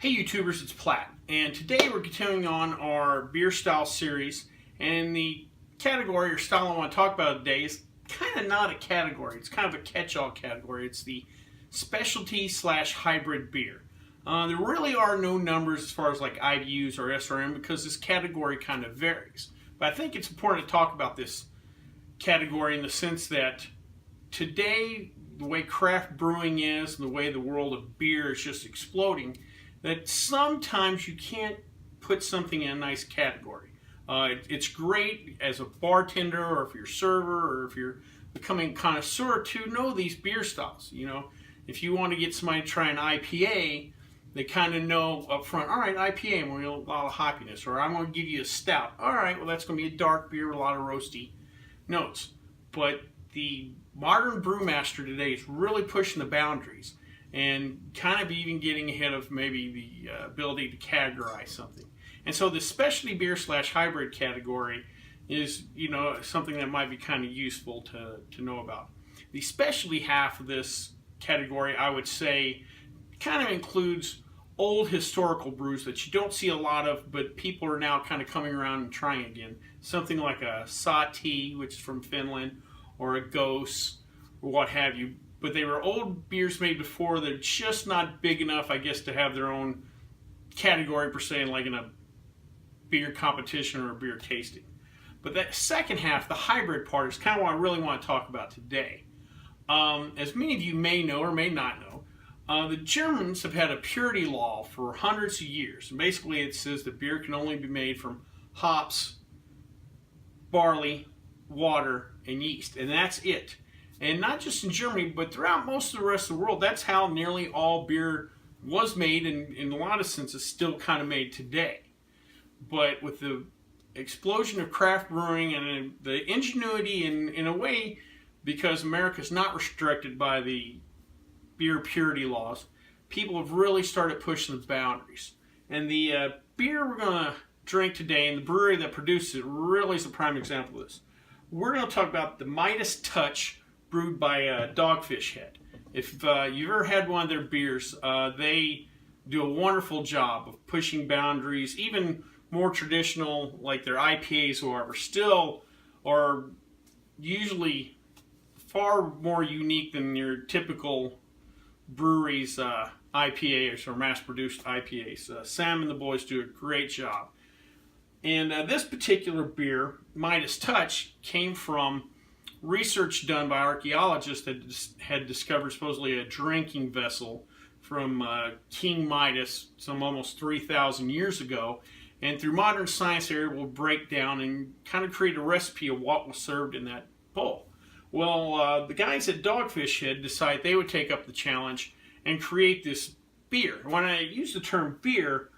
Hey YouTubers, it's Platt, and today we're continuing on our beer style series, and the category or style I want to talk about today is kind of not a category, it's kind of a catch-all category. It's the specialty slash hybrid beer. There really are no numbers as far as like IBUs or SRM because this category kind of varies. But I think it's important to talk about this category in the sense that today, the way craft brewing is, and the way the world of beer is just exploding, that sometimes you can't put something in a nice category. It's great as a bartender, or if you're a server, or if you're becoming a connoisseur to know these beer styles. You know, if you want to get somebody to try an IPA, they kind of know up front, all right, IPA, I'm going to get a lot of hoppiness, or I'm going to give you a stout. All right, well, that's going to be a dark beer with a lot of roasty notes. But the modern brewmaster today is really pushing the boundaries and kind of even getting ahead of maybe the ability to categorize something. And so the specialty beer slash hybrid category is, you know, something that might be kind of useful to know about. The specialty half of this category, I would say, kind of includes old historical brews that you don't see a lot of, but people are now kind of coming around and trying again. Something like a Sati, which is from Finland, or a Ghost, or what have you. But they were old beers made before. They're just not big enough, I guess, to have their own category per se, like in a beer competition or a beer tasting. But that second half, the hybrid part, is kind of what I really want to talk about today. As many of you may know or may not know, the Germans have had a purity law for hundreds of years. And basically it says that beer can only be made from hops, barley, water, and yeast. And that's it. And not just in Germany, but throughout most of the rest of the world, that's how nearly all beer was made, and in a lot of senses still kind of made today. But with the explosion of craft brewing and the ingenuity in a way, because America's not restricted by the beer purity laws, people have really started pushing the boundaries. And the beer we're going to drink today, and the brewery that produces it really is a prime example of this. We're going to talk about the Midas Touch, brewed by Dogfish Head. If you've ever had one of their beers, they do a wonderful job of pushing boundaries. Even more traditional, like their IPAs, however, still are usually far more unique than your typical brewery's IPAs or mass-produced IPAs. Sam and the boys do a great job. And this particular beer, Midas Touch, came from research done by archaeologists that had discovered supposedly a drinking vessel from King Midas some almost 3,000 years ago. And through modern science, they were able to break down and kind of create a recipe of what was served in that bowl. Well, the guys at Dogfish Head decided they would take up the challenge and create this beer. When I use the term beer,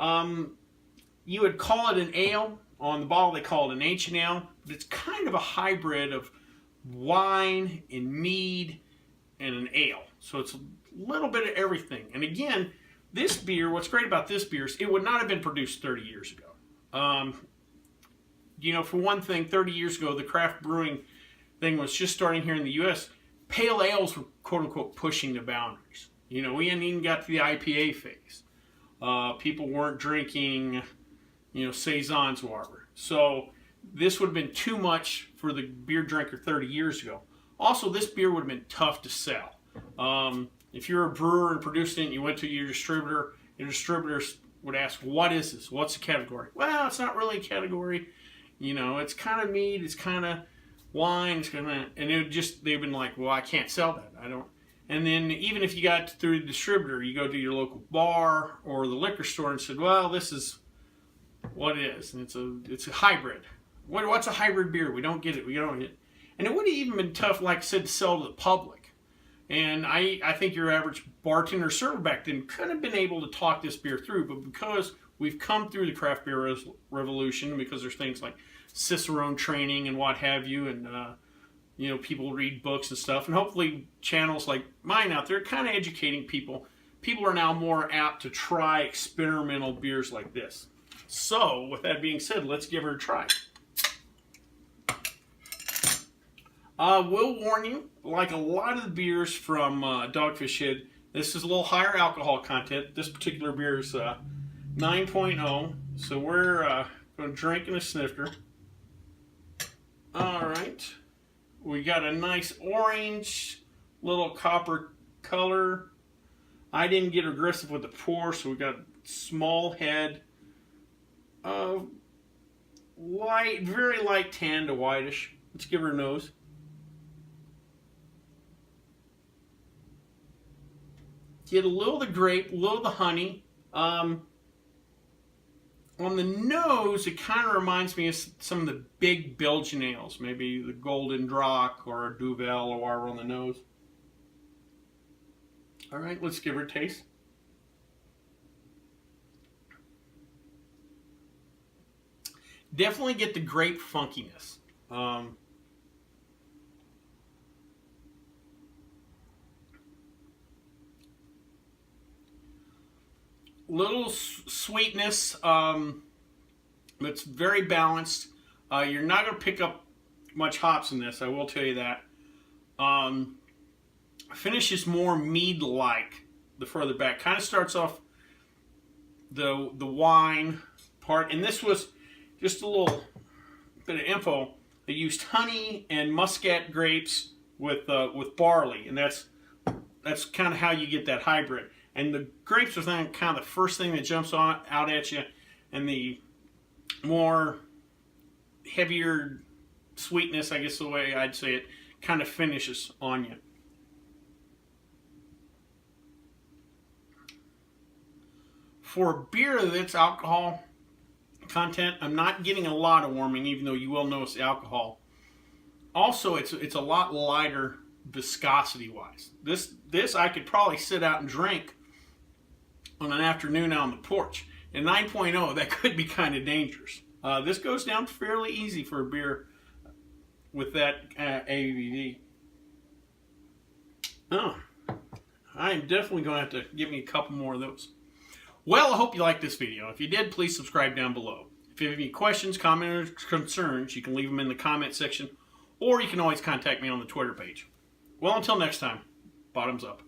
you would call it an ale. On the bottle they call it an ancient ale, but it's kind of a hybrid of wine and mead and an ale. So it's a little bit of everything. And again, this beer, what's great about this beer is it would not have been produced 30 years ago. You know, for one thing, 30 years ago, the craft brewing thing was just starting here in the U.S. Pale ales were, quote-unquote, pushing the boundaries. You know, we hadn't even got to the IPA phase. People weren't drinking, you know, saisons or whatever. So this would have been too much for the beer drinker 30 years ago. Also, this beer would have been tough to sell. If you're a brewer and producing it and you went to your distributor would ask, what is this? What's the category? Well, it's not really a category. You know, it's kind of mead, it's kind of wine, it's kind of, and it would just, they've been like, well, I can't sell that. I don't. And then even if you got through the distributor, you go to your local bar or the liquor store and said, well, this is what it is. And it's a hybrid. What's a hybrid beer? We don't get it. We don't get it. And it would have even been tough, like I said, to sell to the public. And I think your average bartender or server back then could have been able to talk this beer through. But because we've come through the craft beer revolution, because there's things like Cicerone training and what have you, and you know, people read books and stuff, and hopefully channels like mine out there kind of educating people. People are now more apt to try experimental beers like this. So, with that being said, let's give her a try. We'll warn you, like a lot of the beers from Dogfish Head, This is a little higher alcohol content. This particular beer is 9.0. So we're going to drink in a snifter. All right. We got a nice orange, little copper color. I didn't get aggressive with the pour, so we got a small head. Light, very light tan to whitish. Let's give her a nose. Get a little of the grape, a little of the honey. On the nose, it kind of reminds me of some of the big Belgian ales. Maybe the Golden Drac or a Duvel or whatever on the nose. All right, let's give her a taste. Definitely get the grape funkiness. Little sweetness, that's very balanced. You're not going to pick up much hops in this, I will tell you that. Finish is more mead-like the further back. Kind of starts off the wine part, and this was just a little bit of info. They used honey and muscat grapes with barley, and that's kind of how you get that hybrid. And the grapes are kind of the first thing that jumps out at you, and the more heavier sweetness, I guess the way I'd say it, kind of finishes on you. For a beer that's alcohol content, I'm not getting a lot of warming, even though you will notice the alcohol. Also, it's a lot lighter viscosity wise. This I could probably sit out and drink on an afternoon out on the porch. And 9.0, that could be kind of dangerous. This goes down fairly easy for a beer with that ABV. Oh, I am definitely going to have to give me a couple more of those. Well, I hope you liked this video. If you did, please subscribe down below. If you have any questions, comments, or concerns, you can leave them in the comment section, or you can always contact me on the Twitter page. Well, until next time, bottoms up.